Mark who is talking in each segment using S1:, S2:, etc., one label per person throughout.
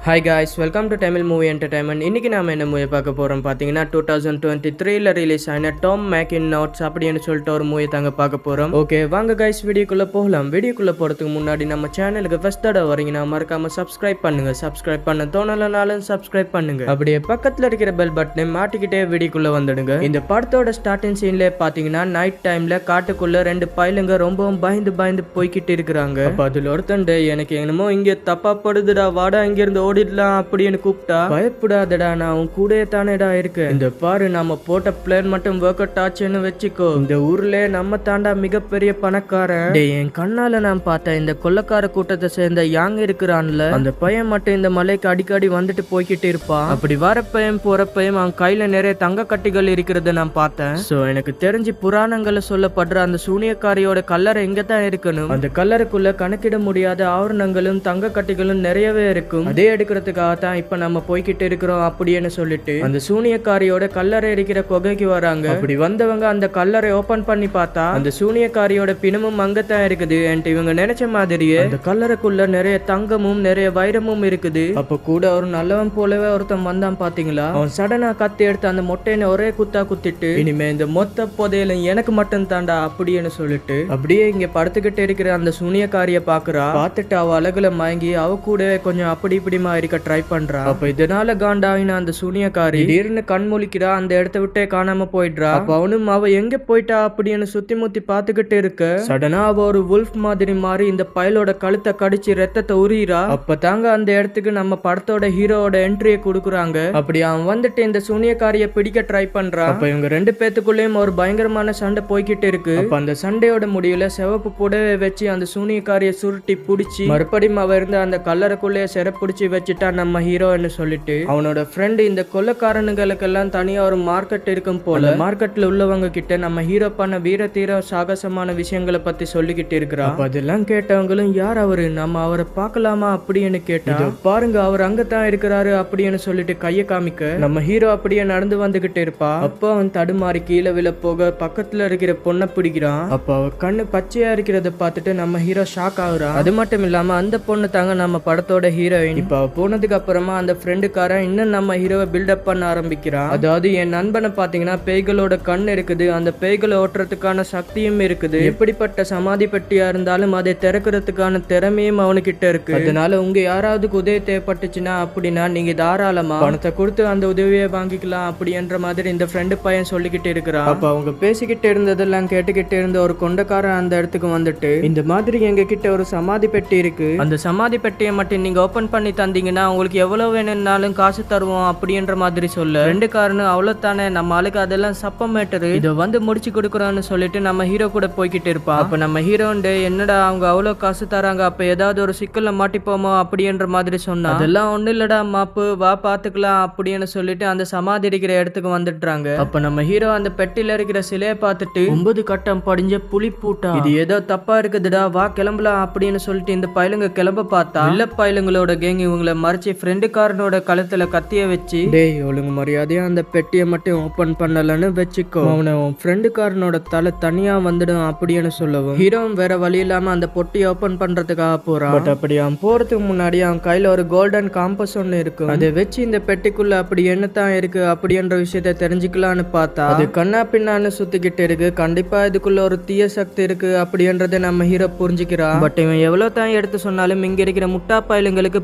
S1: Hi guys, welcome to Tamil Movie Entertainment. இன்னைக்கு நாம என்ன மூவி பார்க்க போறோம் பாத்தீங்கன்னா 2023ல ரிலீஸ் ஆன டாம் மேக்கின் நோட்ஸ் அப்படின்னு சொல்லிட்டு ஒரு மூவி தாங்க பார்க்க போறோம். ஓகே வாங்க guys வீடியோக்குள்ள போகலாம். வீடியோக்குள்ள போறதுக்கு முன்னாடி நம்ம சேனலுக்கு ஃபர்ஸ்ட் தடவை வரீங்கன்னா மறக்காம சப்ஸ்கிரைப் பண்ணுங்க. சப்ஸ்கிரைப் பண்ண தோணலனாலும் சப்ஸ்கிரைப் பண்ணுங்க. அப்படியே பக்கத்துல இருக்கிற பெல் பட்டனை மாட்டிக்கிட்டே வீடியோக்குள்ள வந்துடுங்க. இந்த படத்தோட ஸ்டார்டிங் சீன்ல பாத்தீங்கன்னா நைட் டைம்ல காட்டுக்குள்ள ரெண்டு பையலுங்க ரொம்பவும் பயந்து போய்கிட்டு இருக்கிறாங்க. அப்ப அதுல ஒருத்தன் எனக்கு என்னமோ இங்க தப்பா படுதுடா வாடா இங்க இருந்து ஓடிடலாம் அப்படின்னு கூப்பிட்டா பயப்படாதடா நான் உன் கூட தானேடா இருக்கேன். இந்த பாரு நம்ம போட்ட பிளான் மட்டும் ஒர்க் அவுட் ஆச்சுன்னு வச்சுக்கோ. இந்த ஊர்ல நம்ம தாண்டா மிகப்பெரிய பணக்காரன். என் கண்ணால நான் பார்த்தேன் இந்த கொள்ளக்கார கூட்டத்தை சேர்ந்த யாங் இருக்கிறான்ல அந்த பையன் மட்டும் இந்த மலைக்கு அடிக்கடி வந்துட்டு போய்கிட்டு இருப்பான். அப்படி வரப்பையும் போறப்பையும் அவன் கையில நிறைய தங்க கட்டிகள் இருக்கிறத நான் பார்த்தேன். சோ எனக்கு தெரிஞ்சு புராணங்கள்ல சொல்லப்படுற அந்த சூனியக்காரியோட கல்லறை எங்க தான் இருக்கணும். அந்த கல்லறைக்குள்ள கணக்கிட முடியாத ஆவரணங்களும் தங்க கட்டிகளும் நிறையவே இருக்கும். அதே எடுக்கிறதுக்காக தான் இப்ப நம்ம போய்கிட்டு இருக்கிறோம் அப்படின்னு சொல்லிட்டு அந்த சூனியக்காரியோட கல்லறை இருக்கிற குகைக்கு வராங்க. அப்படி வந்தவங்க அந்த கல்லறை ஓபன் பண்ணி பார்த்தா அந்த சூனியக்காரியோட பிணமும் அங்கத்தான் இருக்குது. இவங்க நினைச்ச மாதிரியே அந்த கல்லறைக்குள்ள நிறைய தங்கமும் நிறைய வைரமும் இருக்குது. அப்ப கூட ஒரு நல்லவன் போலவே ஒருத்தன் வந்தான் பாத்தீங்களா. அவன் சடனா கத்தி எடுத்து அந்த மொட்டையின ஒரே குத்தா குத்திட்டு இனிமே இந்த மொத்த புதையலும் எனக்கு மட்டும் தாண்டா அப்படின்னு சொல்லிட்டு அப்படியே இங்க படுத்துக்கிட்டு இருக்கிற அந்த சூனியக்காரிய பாக்குறா. பார்த்துட்டு அவ அழகுல மயங்கி அவ கூட கொஞ்சம் அப்படி இப்படி இருக்க ட்ரை பண்றா. அப்ப இதனால காண்டாவின அந்த சூனியக்காரி திடீர்னு கண் முழிக்கிறா. அந்த இடத்த விட்டே காணாம போயிடுறா. அப்ப அவனும் அவ எங்க போயிட்டா அப்படின்னு சுத்தி முத்தி பாத்துக்கிட்டு இருக்க சடனா அவ ஒரு வுல்ஃப் மாதிரி மாறி இந்த பயலோட கழுத்தை கடிச்சு ரத்தத்தை உரியிறா. அப்ப தாங்க அந்த இடத்துக்கு நம்ம படத்தோட ஹீரோவோட என்ட்ரியை கொடுக்குறாங்க. அப்படி அவன் வந்துட்டு இந்த சூனியக்காரிய பிடிக்க ட்ரை பண்றான். அப்ப இவங்க ரெண்டு பேத்துக்குள்ளேயும் ஒரு பயங்கரமான சண்டை போய்கிட்டு இருக்கு. அப்ப அந்த சண்டையோட முடிவுல சிவப்பு புடவை வச்சு அந்த சூனியக்காரிய சுருட்டி புடிச்சு மறுபடியும் அவ இருந்து அந்த கல்லறைக்குள்ளேயே சிறப்பிடிச்சு வச்சுட்டா நம்ம ஹீரோன்னு சொல்லிட்டு அவனோட ஃப்ரெண்டு இந்த கொள்ளக்காரனுங்களுக்கெல்லாம் தனியா ஒரு மார்க்கெட் இருக்கும் போல மார்க்கெட்ல உள்ளவங்க கிட்ட நம்ம ஹீரோ பண்ண வீர தீர சாகசமான விஷயங்களை பத்தி சொல்லிக்கிட்டு இருக்கிறான். அதெல்லாம் கேட்டவங்களும் யார் அவரு நம்ம அவரை பார்க்கலாமா அப்படின்னு கேட்டா பாருங்க அவர் அங்கத்தான் இருக்கிறாரு அப்படின்னு சொல்லிட்டு கைய காமிக்க நம்ம ஹீரோ அப்படியே நடந்து வந்துகிட்டு இருப்பா. அப்ப அவன் தடுமாறி கீழே விழ போக பக்கத்துல இருக்கிற பொண்ணை பிடிக்கிறான். அப்ப அவ கண்ணு பச்சையா இருக்கிறத பார்த்துட்டு நம்ம ஹீரோ ஷாக் ஆகுறான். அது மட்டும் இல்லாம அந்த பொண்ணு தாங்க நம்ம படத்தோட ஹீரோயின். இப்ப போனதுக்கு அப்புறமா அந்த ஃப்ரெண்டுக்காரன் இன்னும் நம்ம ஹீரோவை பில்டப் பண்ண ஆரம்பிக்கிறான். அதாவது என் நண்பனை பாத்தீங்கன்னா பேய்களோட கண் இருக்குது, அந்த பேய்களை ஓட்டுறதுக்கான சக்தியும் இருக்குது, எப்படிப்பட்ட சமாதி பெட்டியா இருந்தாலும் அதை திறக்கிறதுக்கான திறமையும் அவனுக்கிட்ட இருக்கு. அதனால உங்க யாராவது உதவி தேவைப்பட்டுச்சுன்னா அப்படின்னா நீங்க தாராளமா பணத்தை கொடுத்து அந்த உதவியை வாங்கிக்கலாம் அப்படின்ற மாதிரி இந்த ஃப்ரெண்டு பையன் சொல்லிக்கிட்டு இருக்கிறான். அப்ப அவங்க பேசிக்கிட்டு இருந்ததெல்லாம் கேட்டுக்கிட்டு இருந்த ஒரு கொண்டக்காரன் அந்த இடத்துக்கு வந்துட்டு இந்த மாதிரி எங்க கிட்ட ஒரு சமாதி பெட்டி இருக்கு, அந்த சமாதி பெட்டியை மட்டும் நீங்க ஓபன் பண்ணி தந்தீங்கன்னா உங்களுக்கு எவ்வளவு வேணும்னாலும் காசு தருவோம் அப்படின்ற மாதிரி சொல்ல ரெண்டு காரணம் அவ்வளவுதானே நம்ம ஆளுக்கு அதெல்லாம் சப்ப மேட்டரு இதை வந்து முடிச்சு கொடுக்குறோம்னு சொல்லிட்டு நம்ம ஹீரோ கூட போய்கிட்டு இருப்பான். அப்ப நம்ம ஹீரோண்டு என்னடா அவங்க அவ்வளவு காசு தராங்க அப்ப ஏதாவது ஒரு சிக்கல்ல மாட்டிப்போமோ அப்படின்ற மாதிரி சொன்னா அதெல்லாம் ஒண்ணு இல்லடா மாப்பு வா பாத்துக்கலாம் அப்படின்னு சொல்லிட்டு அந்த சமாதி இருக்கிற இடத்துக்கு வந்துடுறாங்க. அப்ப நம்ம ஹீரோ அந்த பெட்டில இருக்கிற சிலையை பார்த்துட்டு 9 கட்டம் படிஞ்ச புலி பூட்டா இது ஏதோ தப்பா இருக்குதுடா வா கிளம்பலாம் அப்படின்னு சொல்லிட்டு இந்த பயலுங்க கிளம்ப பார்த்தா இல்ல பயலுங்களோட கேங் இவங்களை மறைச்சு ஃப்ரெண்டுக்காரனோட கழுத்துல கத்திய வச்சு டேய் ஒழுங்கு மரியாதையா அந்த பெட்டியை மட்டும் ஓபன் பண்ணலன்னு வச்சுக்கோ அவனை ஃப்ரெண்டுக்காரனோட தலை தனியா வந்துடும் அப்படின்னு சொல்லவும் ஹீரோவும் வேற வழி இல்லாம அந்த பொட்டியை ஓபன் பண்றதுக்காக போறான். பட் அப்படி அவன் போறதுக்கு முன்னாடி அவன் கையில ஒரு கோல்டன் காம்பஸ் ஒன்னு இருக்கும். அதை வச்சு இந்த பெட்டிக்குள்ள அப்படி என்னத்தான் இருக்கு அப்படின்ற விஷயத்த தெரிஞ்சுக்கலான்னு பார்த்தா அது கண்ணா பின்னான்னு சுத்திக்கிட்டு இருக்கு. கண்டிப்பா இதுக்குள்ள ஒரு தீய சக்தி இருக்கு அப்படின்றத நம்ம ஹீரோ புரிஞ்சுக்கிறான். பட் இவன் எவ்வளவு தான் எடுத்து சொன்னாலும் இங்க இருக்கிற முட்டா பயலுங்களுக்கு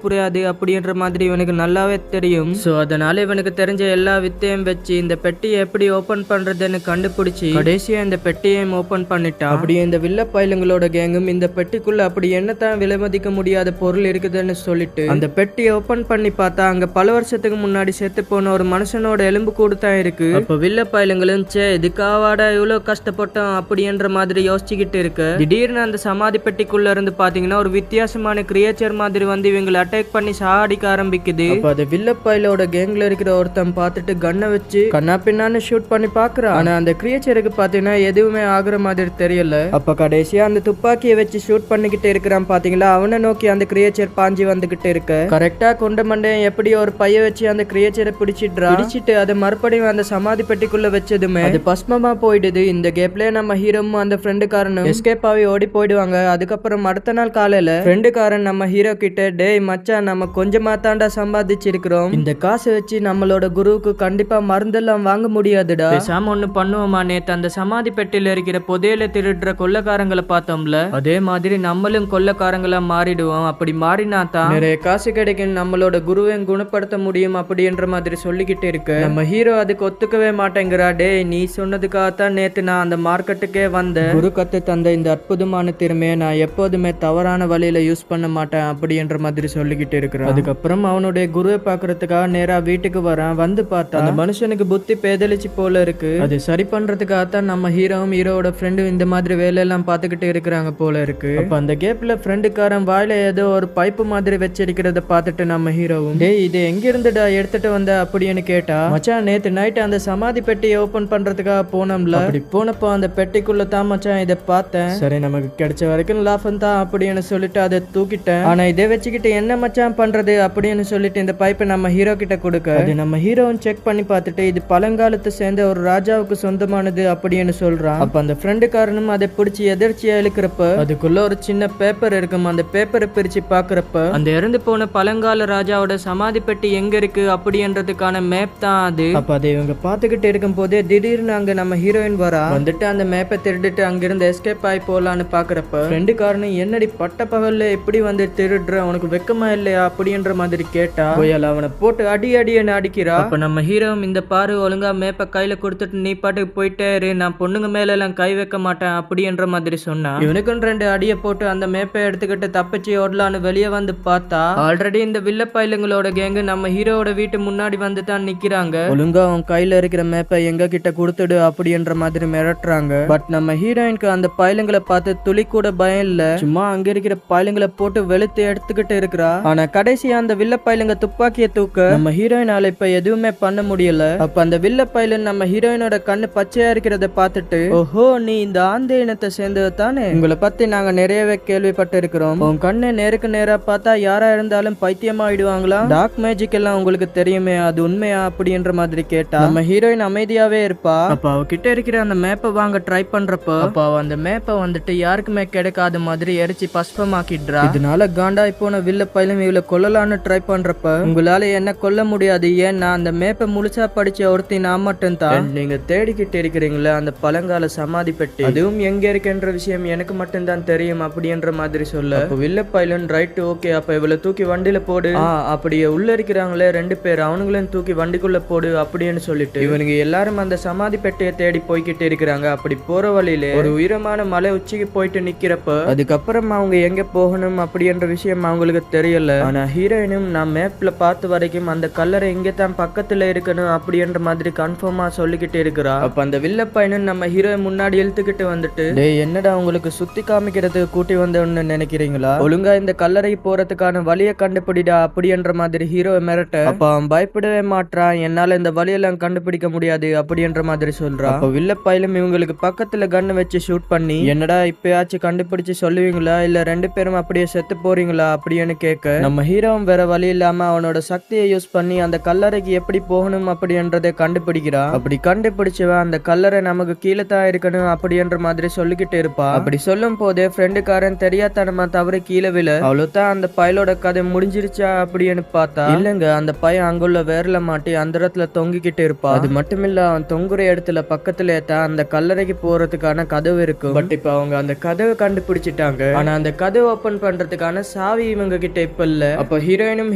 S1: புரியாது அப்படின்ற மாதிரி இவனுக்கு நல்லாவே தெரியும். சோ அதனால இவனுக்கு தெரிஞ்ச எல்லா வித்தையும் வச்சு இந்த பெட்டியை எப்படி ஓபன் பண்றதுன்னு கண்டுபிடிச்சு கடைசியா இந்த பெட்டியையும் ஓபன் பண்ணிட்டான். அப்படியே இந்த வில்ல பயலுங்களோட கேங்கும் இந்த பெட்டிக்குள்ள அப்படி என்னத்தான் விலை மதிக்க முடியாத பொருள் இருக்குதுன்னு சொல்லிட்டு அந்த பெட்டியை ஓபன் பண்ணி பார்த்தா அங்க பல வருஷத்துக்கு முன்னாடி செத்து போன ஒரு மனுஷனோட எலும்பு கூடு தான் இருக்கு. அப்ப வில்ல பயலுங்களும் சே இதுக்காவாடா இவ்வளவு கஷ்டப்பட்டோம் அப்படின்ற மாதிரி யோசிச்சுக்கிட்டு இருக்கு. திடீர்னு அந்த சமாதி பெட்டிக்குள்ள இருந்து பாத்தீங்கன்னா ஒரு வித்தியாசமான கிரியேச்சர் மாதிரி வந்து இவங்களை அட்டாக் பண்ணி சாடிக்க ஆரம்பிக்குது. அப்ப அது வில்லப்பையிலோட கேங்ல இருக்கிற ஒருத்தன் பார்த்துட்டு கண்ணை வச்சு கண்ணா பின்னான்னு ஷூட் பண்ணி பாக்குறான். ஆனா அந்த கிரியேச்சருக்கு பாத்தீங்கன்னா எதுவுமே ஆகுற மாதிரி தெரியல. அப்ப கடைசியா அந்த துப்பாக்கியை வச்சு ஷூட் பண்ணிக்கிட்டு இருக்கிறான் பாத்தீங்களா அவனை நோக்கி அந்த கிரியேச்சர் பாஞ்சி வந்துகிட்டு இருக்க கரெக்டா கொண்ட மண்டையன் எப்படி ஒரு பைய வச்சு அந்த கிரியேச்சரை பிடிச்சிட்டு அதை மறுபடியும் அந்த சமாதி பெட்டிக்குள்ள வச்சதுமே அது பஸ்மமா போயிடுது. இந்த கேப்ல நம்ம ஹீரோவும் அந்த ஃப்ரெண்டுக்காரனும் எஸ்கேப் ஆகி ஓடி போயிடுவாங்க. அதுக்கப்புறம் அடுத்த நாள் காலையில ஃப்ரெண்டுக்காரன் நம்ம ஹீரோ கிட்ட டேய் மச்சான் நம்ம கொஞ்சமா தாண்டா சம்பாதிச்சிருக்கிறோம், இந்த காசை வச்சு நம்மளோட குருவுக்கு கண்டிப்பா மருந்தெல்லாம் வாங்க முடியாதுடா, பேசாம ஒண்ணு பண்ணுவோமா, நேத்து அந்த சமாதி பெட்டியில இருக்கிற புதையல திருடுற கொள்ளக்காரங்களை பார்த்தோம்ல, அதே மாதிரி நம்மளும் கொள்ளக்காரங்களா மாறிடுவோம், அப்படி மாறினா தான் நிறைய காசு கிடைக்கும், நம்மளோட குருவை குணப்படுத்த முடியும் அப்படின்ற மாதிரி சொல்லிக்கிட்டு இருக்கு. நம்ம ஹீரோ அதுக்கு ஒத்துக்கவே மாட்டேங்கிறா. டேய் நீ சொன்னதுக்காகத்தான் நேத்து நான் அந்த மார்க்கெட்டுக்கே வந்தேன், குரு கத்து தந்த இந்த அற்புதமான திறமையை நான் எப்போதுமே தவறான வழியில யூஸ் பண்ண மாட்டேன் அப்படின்ற மாதிரி சொல்லிக்கிட்டு இருக்கிறான். அதுக்கப்புறம் அவனுடைய குருவை பாக்குறதுக்காக நேரா வீட்டுக்கு வரான். வந்து பார்த்தா அந்த மனுஷனுக்கு புத்தி பேதலிச்சு போல இருக்கு. அது சரி பண்றதுக்காகத்தான் நம்ம ஹீரோவும் ஹீரோவோட ஃப்ரெண்டும் இந்த மாதிரி வேலையெல்லாம் பார்த்துக்கிட்டு இருக்கிறாங்க போல இருக்கு. அப்ப அந்த கேப்ல ஃப்ரெண்டுக்காரன் வாயில ஏதோ ஒரு பைப்பு மாதிரி வச்சிருக்கிறத பார்த்துட்டு நம்ம ஹீரோவும், டேய் இது எங்க இருந்துடா எடுத்துட்டு வந்த அப்படின்னு கேட்டா, மச்சான் நேத்து நைட் அந்த சமாதி பெட்டியை ஓபன் பண்றதுக்காக போனோம்ல, அப்படி போனப்போ அந்த பெட்டிக்குள்ள தான் மச்சான் இதை பார்த்தேன், சரி நமக்கு கிடைச்ச வரைக்கும் லாபம் தான் அப்படின்னு சொல்லிட்டு அதை தூக்கிட்டேன், ஆனா இதை வச்சுக்கிட்டு என்ன மச்சான் பண்றது அப்படின்னு சொல்லிட்டு இந்த பைப்பை நம்ம ஹீரோ கிட்ட கொடுக்க, அது நம்ம ஹீரோவும் செக் பண்ணி பார்த்துட்டு இது பழங்காலத்தை சேர்ந்த ஒரு ராஜாவுக்கு சொந்தமானது அப்படின்னு சொல்றான். அப்ப அந்த ஃப்ரெண்டுக்காரனும் அதை பிடிச்சி எதிர்ச்சியா இழுக்கிறப்ப அதுக்குள்ள ஒரு சின்ன பேப்பர் இருக்கும். அந்த பேப்பரை பிரிச்சு பாக்குறப்ப அந்த இறந்து போன பழங்கால ராஜாவோட சமாதி பெட்டி எங்க இருக்கு அப்படின்றதுக்கான மேப் தான் அது. அப்ப அதை இவங்க பாத்துக்கிட்டு இருக்கும் போதே திடீர்னு அங்க நம்ம ஹீரோயின் வரா. வந்துட்டு அந்த மேப்பை திருடிட்டு அங்கிருந்து எஸ்கேப் ஆகி போலான்னு பாக்குறப்ப ஃப்ரெண்டுக்காரனும் என்னடி பட்ட பகல்ல எப்படி வந்து திருடுற, உனக்கு வெக்கமா இல்லையா அப்படின்ற மாதிரி கேட்டா, போயால அவனை போட்டு அடி அடின்னு அடிக்கிறா. அப்ப நம்ம ஹீரோவும் இந்த பாரு ஒழுங்கா மேப்பை கையில கொடுத்துட்டு நீ பாட்டுக்கு போயிட்டே இரு, நான் பொண்ணுங்க மேல எல்லாம் கை வைக்க மாட்டேன் அப்படின்ற மாதிரி சொன்னா. இவனுக்கும் 2 அடியை போட்டு அந்த மேப்பை எடுத்துக்கிட்டு தப்பிச்சு ஓடலான்னு வெளியே வந்து பார்த்தா ஆல்ரெடி இந்த வில்ல பையலுங்களோட கேங்கு நம்ம ஹீரோவோட வீட்டு முன்னாடி வந்து தான் நிக்கிறாங்க. ஒழுங்கா அவன் கையில இருக்கிற மேப்பை எங்க கிட்ட கொடுத்துடு அப்படின்ற மாதிரி மிரட்டுறாங்க. பட் நம்ம ஹீரோயினுக்கு அந்த பையலுங்களை பார்த்து துளி கூட பயம் இல்ல, சும்மா அங்க இருக்கிற பையலுங்களை போட்டு வெளுத்து எடுத்துக்கிட்டு இருக்கிறா. ஆனா கடைசியா அந்த வில்ல பையலுங்க துப்பாக்கியை தூக்க நம்ம ஹீரோயினால இப்ப எதுவுமே பண்ண முடியல. அப்ப அந்த வில்ல பையலன் நம்ம ஹீரோயினோட கண்ணு பச்சையா இருக்கிறத பார்த்துட்டு, ஓஹோ நீ இந்த ஆந்தை இனத்தை சேர்ந்தது தானே, உங்களை பத்தி நாங்க நிறையவே கேள்விப்பட்டு இருக்கிறோம், உன் கண்ணை நேருக்கு நேரா பார்த்தா யாரா இருந்தாலும் பைத்தியமாயிடுவாங்களா, டார்க் மேஜிக் எல்லாம் உங்களுக்கு தெரியுமே அது உண்மையா அப்படின்ற மாதிரி கேட்டா நம்ம ஹீரோயின் அமைதியாவே இருப்பா. அப்ப அவகிட்ட இருக்கிற அந்த மேப்பை வாங்க ட்ரை பண்றப்ப அப்ப அவ அந்த மேப்பை வந்துட்டு யாருக்குமே கிடைக்காத மாதிரி எரிச்சு பஸ்பமாக்கிடுறா. இதனால காண்டாய் போன வில்ல பையலும் இவளை கொல்லலான்னு ட்ரை பண்றப்ப, உங்களால என்ன கொல்ல முடியாது, ஏன்னா அந்த மேப்பை முழுசா படிச்ச ஒருத்தி நான் மட்டும் தான், நீங்க தேடிக்கிட்டு இருக்கிறீங்களா அந்த பழங்கால சமாதி பெட்டி, அதுவும் எங்க இருக்குன்ற விஷயம் எனக்கு மட்டும் தான் தெரியும் அப்படின்ற மாதிரி சொல்ல, வில்ல பையலும் ரைட் ஓகே அப்ப இவளை தூக்கி வண்டியில போடு, அப்படியே உள்ள இருக்கிறாங்களே 2 பேர் அவனுங்களும் தூக்கி வண்டிக்குள்ள போடு அப்படின்னு சொல்லிட்டு இவனுங்க எல்லாரும் அந்த சமாதி பெட்டியை தேடி போய்கிட்டு இருக்கிறாங்க. அப்படி போற வழியில ஒரு உயரமான மலை உச்சிக்கு போயிட்டு நிக்கிறப்ப அதுக்கப்புறம் அவங்க எங்க போகணும் அப்படின்ற விஷயம் அவங்களுக்கு தெரியல. ஆனா ஹீரோயினும் நான் மேப்ல பார்த்த வரைக்கும் அந்த கல்லறை இங்க தான் பக்கத்துல இருக்கணும் அப்படின்ற மாதிரி கன்ஃபார்மா சொல்லிக்கிட்டு இருக்கிறா. அப்ப அந்த வில்ல பையனும் நம்ம ஹீரோயின் முன்னாடி இழுத்துக்கிட்டு வந்துட்டு, டேய் என்னடா உங்களுக்கு சுத்தி காமிக்கிறதுக்கு கூட்டி வந்தோன்னு நினைக்கிறீங்களா, ஒழுங்கா இந்த கல்லறை போறதுக்கான வழியை கண்டுபிடிடா அப்படின்ற மாதிரி ஹீரோ மிரட்ட, அப்ப அவன் பயப்படவே மாட்டான், என்னால இந்த வழியெல்லாம் கண்டுபிடிக்க முடியாது அப்படின்ற மாதிரி சொல்றான். அப்ப வில்ல பையலும் இவங்களுக்கு பக்கத்துல கண்ணு வச்சு ஷூட் பண்ணி, என்னடா இப்பயாச்சும் கண்டுபிடிச்சு சொல்லுவீங்களா இல்ல 2 பேரும் அப்படியே செத்து போறீங்களா அப்படின்னு கேட்க, நம்ம ஹீரோவும் வேற வழி இல்லாம அவனோட சக்தியை யூஸ் பண்ணி அந்த கல்லறைக்கு எப்படி போகணும் அப்படின்றதை கண்டுபிடிக்கிறான். அப்படி கண்டுபிடிச்சவன் அந்த கல்லறை நமக்கு கீழே தான் இருக்கணும் அப்படின்ற மாதிரி சொல்லிக்கிட்டு இருப்பா. அப்படி சொல்லும் போதே ஃப்ரெண்டுக்காரன் தெரியாதனமா தவறு கீழே விழ, அவ்வளவுதான் அந்த பயலோட கதை முடிஞ்சிருச்சா அப்படின்னு பார்த்தா இல்லங்க, அந்த பையன் அங்குள்ள வேர்ல மாட்டி அந்த இடத்துல தொங்கிக்கிட்டு இருப்பா. அது மட்டுமில்ல அவன் தொங்குற இடத்துல பக்கத்துல தான் அந்த கல்லறைக்கு போறதுக்கான கதவு இருக்கும். பட் இப்ப அவங்க அந்த கதவை கண்டுபிடிச்சிட்டாங்க. ஆனா அந்த கதவை ஓபன் பண்றதுக்கான சாவி இவங்க கிட்ட இப்ப இல்ல. அப்ப ஹீரோயினும்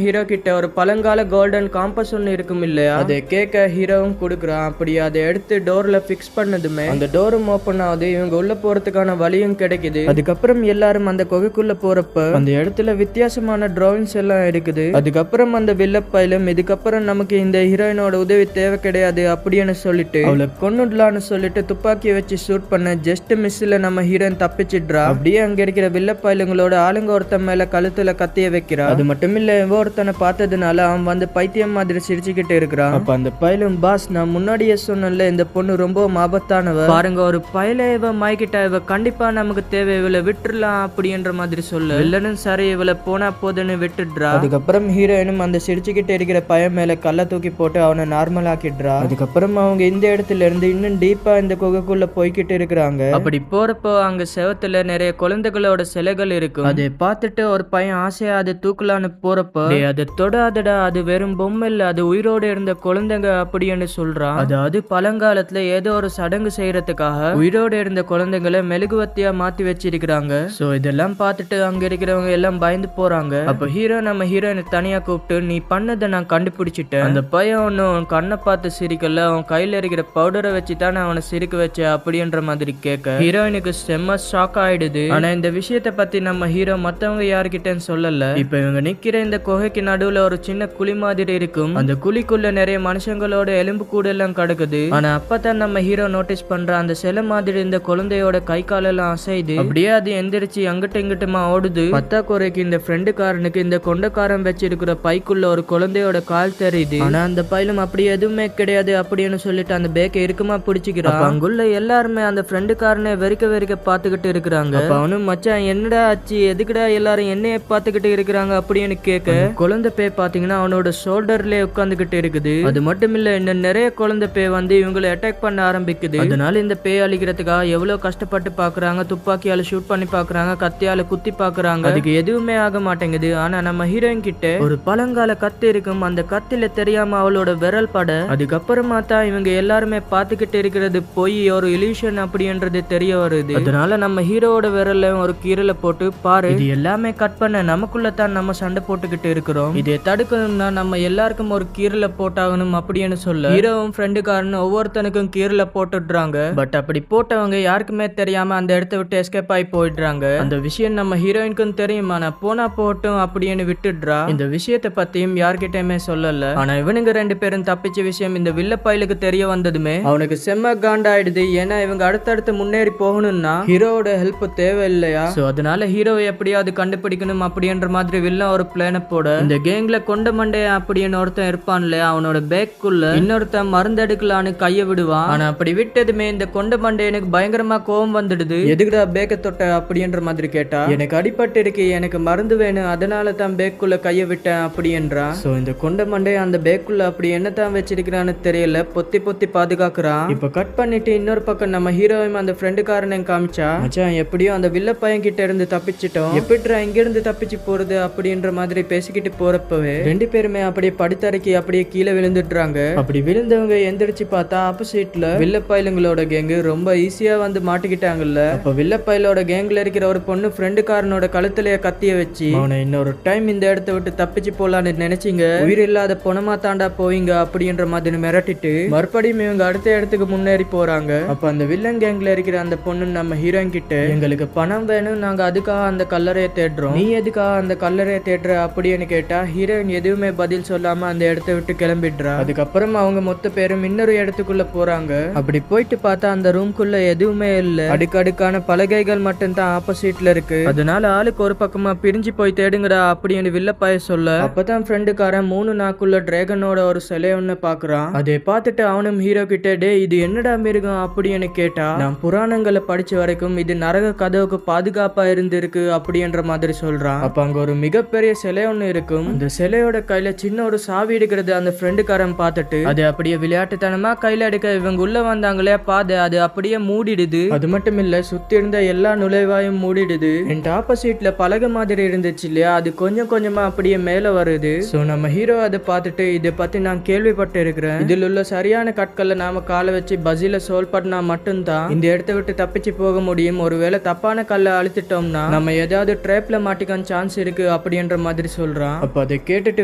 S1: ஹீரோ கிட்ட ஒரு பழங்கால கோல்டன் காம்பஸ் ஒன்னு இருக்கும் இல்லையா, அதை கேட்க ஹீரோவும் கொடுக்குறான். அப்படி அதை எடுத்து டோர்ல பிக்ஸ் பண்ணதுமே அந்த டோரும் ஓபன் ஆகுது, இவங்க உள்ள போறதுக்கான வழியும் கிடைக்குது. அதுக்கப்புறம் எல்லாரும் அந்த குகைக்குள்ள போறப்ப அந்த இடத்துல வித்தியாசமான டிராயிங்ஸ் எல்லாம் இருக்குது. அதுக்கப்புறம் அந்த வில்லப்பையிலும் இதுக்கப்புறம் நமக்கு இந்த ஹீரோயினோட உதவி தேவை கிடையாது அப்படின்னு சொல்லிட்டு அவளை கொன்னுடலான்னு சொல்லிட்டு துப்பாக்கியை வச்சு ஷூட் பண்ண ஜஸ்ட் மிஸ்ல நம்ம ஹீரோயின் தப்பிச்சிடுறா. அப்படியே அங்க இருக்கிற வில்லப்பையிலுங்களோட ஆளுங்க ஒருத்தன் மேல கழுத்துல கத்திய வைக்கிறா. அது மட்டும் இல்ல ஒருத்தனை பார்த்ததுனால அவன் வந்து பைத்தியம் மாதிரி சிரிச்சுக்கிட்டு இருக்கிறான். அப்ப அந்த பையலும், பாஸ் நான் முன்னாடியே சொன்னல இந்த பொண்ணு ரொம்ப ஆபத்தானவ, பாருங்க ஒரு பையல இவ மாய்கிட்டா, இவ கண்டிப்பா நமக்கு தேவை, இவளை விட்டுடலாம் அப்படின்ற மாதிரி சொல்ல, இல்லனும் சரி இவளை போனா போதுன்னு விட்டுடுறா. அதுக்கப்புறம் ஹீரோயினும் அந்த சிரிச்சுக்கிட்டு இருக்கிற பையன் மேல கல்ல தூக்கி போட்டு அவனை நார்மல் ஆக்கிடுறா. அதுக்கப்புறம் அவங்க இந்த இடத்துல இருந்து இன்னும் டீப்பா இந்த குகைக்குள்ள போய்கிட்டு இருக்கிறாங்க. அப்படி போறப்போ அங்க செவத்துல நிறைய குழந்தைகளோட சிலைகள் இருக்கும். அதை பார்த்துட்டு ஒரு பையன் ஆசையா அதை அது தூக்கலான்னு போறப்ப அது தொடாதடா, அது வெறும் பொம்மை இல்ல, அது உயிரோட இருந்த குழந்தைங்க அப்படின்னு சொல்றான். அதாவது பழங்காலத்துல ஏதோ ஒரு சடங்கு செய்யறதுக்காக உயிரோட இருந்த குழந்தைங்களை மெழுகுவத்தியா மாத்தி வச்சிருக்கிறாங்க. சோ இதெல்லாம் பார்த்துட்டு அங்க இருக்கிறவங்க எல்லாம் பயந்து போறாங்க. அப்ப ஹீரோ நம்ம ஹீரோயினை தனியா கூப்பிட்டு, நீ பண்ணதை நான் கண்டுபிடிச்சிட்டேன், அந்த பையன் ஒன்னும் கண்ணை பார்த்து சிரிக்கல, அவன் கையில இருக்கிற பவுடரை வச்சு தான் அவனை சிரிக்க வச்ச அப்படின்ற மாதிரி கேட்க ஹீரோயினுக்கு செம்ம ஷாக் ஆயிடுது. ஆனா இந்த விஷயத்தை பத்தி நம்ம ஹீரோ மத்தவங்க யாருக்கிட்டன்னு சொல்லல. இப்ப இவங்க நிக்கிற இந்த குகைக்கு நடுவுல ஒரு சின்ன குழி மாதிரி இருக்கும். அந்த குழிக்குள்ள நிறைய மனுஷங்களோட எலும்பு கூட எல்லாம் கிடக்குது. ஆனா அப்பதான் நம்ம ஹீரோ நோட்டீஸ் பண்ற அந்த சிலை மாதிரி இந்த குழந்தையோட கை காலெல்லாம் அசைது. அப்படியே அது எந்திரிச்சு அங்கிட்ட இங்கிட்டுமா ஓடுது. பத்தாக்குறைக்கு இந்த ஃப்ரெண்டுக்காரனுக்கு இந்த கொண்டக்காரன் வச்சிருக்கிற பைக்குள்ள ஒரு குழந்தையோட கால் தெரியுது. ஆனா அந்த பையிலும் அப்படி எதுவுமே கிடையாது அப்படின்னு சொல்லிட்டு அந்த பேக்கை இருக்குமா பிடிச்சிக்கிறான். அங்குள்ள எல்லாருமே அந்த ஃப்ரெண்டுக்காரனை வெறிக்க பாத்துக்கிட்டு இருக்கிறாங்க. அவனும் மச்சான் என்னடா ஆச்சு, எதுக்குடா எல்லாரும் என்னைய பாத்துக்கிட்டு இருக்கிறாங்க அப்படின்னு கேட்க குழந்தை பேய் பாத்தீங்கன்னா அவனோட ஷோல்டர்லயே உட்கார்ந்துகிட்டு இருக்குது. அது மட்டும் இல்ல, இன்னும் நிறைய குழந்தை பேய் வந்து இவங்களை அட்டாக் பண்ண ஆரம்பிக்குது. அதனால இந்த பேய் அழிக்கிறதுக்காக எவ்வளவு கஷ்டப்பட்டு பாக்குறாங்க, துப்பாக்கியால ஷூட் பண்ணி பாக்குறாங்க, கத்தியால குத்தி பாக்குறாங்க, அதுக்கு எதுவுமே ஆக மாட்டேங்குது. ஆனா நம்ம ஹீரோயின் கிட்ட ஒரு பழங்கால கத்தி இருக்கும். அந்த கத்தில தெரியாம அவளோட விரல் பட அதுக்கப்புறமா தான் இவங்க எல்லாருமே பாத்துக்கிட்டு இருக்கிறது பொய், ஒரு இல்யூஷன் அப்படின்றது தெரிய வருது. அதனால நம்ம ஹீரோவோட விரல்ல ஒரு கீரலை போட்டு, பாரு இது எல்லாமே கட் பண்ண நமக்குள்ள தான் நம்ம சண்டை போட்டுக்கிட்டு இருக்கிறோம், இதை தடுக்கணும்னா நம்ம எல்லாருக்கும் ஒரு கீரலை போட்டாகணும் அப்படின்னு சொல்ல ஹீரோவும் ஃப்ரெண்டுக்காரன் ஒவ்வொருத்தனுக்கும் கீரலை போட்டுடுறாங்க. பட் அப்படி போட்டவங்க யாருக்குமே தெரியாம அந்த இடத்த விட்டு எஸ்கேப் ஆகி போயிடுறாங்க. அந்த விஷயம் நம்ம ஹீரோயினுக்கும் தெரியுமா, நான் போனா போட்டும் அப்படின்னு விட்டுடுறா. இந்த விஷயத்தை பத்தியும் யார்கிட்டயுமே சொல்லல. ஆனா இவனுங்க ரெண்டு பேரும் தப்பிச்ச விஷயம் இந்த வில்ல பயலுக்கு தெரிய வந்ததுமே அவனுக்கு செம்ம காண்டாயிடுது. ஏன்னா இவங்க அடுத்தடுத்து முன்னேறி போகணும்னா ஹீரோவோட ஹெல்ப் தேவை இல்லையா. சோ அதனால ஹீரோவை எப்படியாவது கண்டுபிடிக்கணும் அப்படின்ற மாதிரி வில்லன் ஒரு பிளான போட இந்த கேங்ல கொண்ட மண்டைய அப்படின்னு ஒருத்தன் இருப்பான் இல்லையா, அவனோட பேக்குள்ள இன்னொருத்தன் மருந்து எடுக்கலான்னு கைய விடுவான். ஆனா அப்படி விட்டதுமே இந்த கொண்ட மண்டையனுக்கு பயங்கரமா கோபம் வந்துடுது. எதுக்குடா பேக்க தொட்ட அப்படின்ற மாதிரி கேட்டா, எனக்கு அடிபட்டு இருக்கு, எனக்கு மருந்து வேணும், அதனால தான் பேக்குள்ள கைய விட்டேன் அப்படின்றா. சோ இந்த கொண்ட மண்டைய அந்த பேக்குள்ள அப்படி என்னதான் வச்சிருக்கிறான்னு தெரியல, பொத்தி பாதுகாக்கிறான். இப்ப கட் பண்ணிட்டு இன்னொரு பக்கம் நம்ம ஹீரோயும் அந்த ஃப்ரெண்டுக்காரனை காமிச்சா, மச்சான் எப்படியும் அந்த வில்ல பையன் கிட்ட இருந்து தப்பிச்சிட்டோம், எப்படிடா இங்க இருந்து தப்பிச்சு போறது அப்படின்ற மாதிரி பேசிக்கிட்டு போறப்பவே ரெண்டு பேருமே அப்படியே படுத்தரைக்கு அப்படியே கீழே விழுந்துடுறாங்க. அப்படி விழுந்தவங்க எந்திரிச்சு பார்த்தா ஆப்போசிட்ல வில்ல பயலுங்களோட கேங்கு ரொம்ப ஈஸியா வந்து மாட்டிக்கிட்டாங்கல்ல. அப்ப வில்ல பயலோட கேங்ல இருக்கிற ஒரு பொண்ணு ஃப்ரெண்டுக்காரனோட கழுத்துலயே கத்திய வச்சு, அவனை இன்னொரு டைம் இந்த இடத்த விட்டு தப்பிச்சு போலான்னு நினைச்சீங்க, உயிர் இல்லாத பொணமா தாண்டா போவீங்க அப்படின்ற மாதிரி மிரட்டிட்டு மறுபடியும் இவங்க அடுத்த இடத்துக்கு முன்னேறி போறாங்க. அப்ப அந்த வில்லன் கேங்ல இருக்கிற அந்த பொண்ணு நம்ம ஹீரோயின் கிட்ட, எங்களுக்கு பணம் வேணும், நாங்க அதுக்காக அந்த கல்லறையை தேடுறோம், நீ எதுக்காக அந்த கல்லறையை தேடுற அப்படின்னு கேட்டா ஹீரோயின் எதுவுமே பதில் சொல்லாம அந்த இடத்த விட்டு கிளம்பிடுறா. அதுக்கப்புறம் அவங்க மொத்த பேரும் இன்னொரு இடத்துக்குள்ள போறாங்க. அப்படி போயிட்டு பார்த்தா அந்த ரூம்குள்ள எதுவுமே இல்ல, அடுக்கடுக்கான பலகைகள் மட்டும் தான் ஆப்போசிட்ல இருக்கு. அதனால ஆளுக்கு ஒரு பக்கமா பிரிஞ்சு போய் தேடுங்கடா அப்படின்னு வில்லப்பாய சொல்ல, அப்பதான் ஃப்ரெண்டுக்காரன் 3 நாக்குள்ள டிராகனோட ஒரு சிலை ஒண்ணு பாக்குறான். அதை பார்த்துட்டு அவனும் ஹீரோ கிட்ட, டே இது என்னடா மிருகம் அப்படின்னு கேட்டா, நான் புராணங்களை படிச்ச வரைக்கும் இது நரக கதவுக்கு பாதுகாப்பா இருந்திருக்கு அப்படின்ற மாதிரி சொல்றான். அப்ப அங்க ஒரு மிகப்பெரிய சிலை ஒண்ணு இருக்கும். அந்த சிலையோட கையில சின்ன ஒரு சாவி எடுக்கிறது அந்த ஃப்ரெண்டுக்காரன் பார்த்துட்டு, அது அப்படியே விளையாட்டுத்தனமா கையில எடுக்க இவங்க உள்ள வந்தாங்களே பாதை அது அப்படியே மூடிடுது. அது மட்டும் இல்ல, சுத்தி இருந்த எல்லா நுழைவாயும் மூடிடுது. என் ஆப்போசிட்ல பலகை மாதிரி இருந்துச்சு இல்லையா, அது கொஞ்சம் கொஞ்சமா அப்படியே மேல வருது. சோ நம்ம ஹீரோ அதை பார்த்துட்டு, இதை பத்தி நான் கேள்விப்பட்டு இருக்கிறேன், இதில் உள்ள சரியான கற்களை நாம காலை வச்சு பசில சோல் பண்ணா மட்டும்தான் இந்த இடத்த விட்டு தப்பிச்சு போக முடியும், ஒருவேளை தப்பான கல்லை அழுத்திட்டோம்னா நம்ம ஏதாவது ட்ராப்ல மாட்டிக்க சான்ஸ் இருக்கு அப்படின்ற மாதிரி சொல்றான். அப்ப அதை கேட்டுட்டு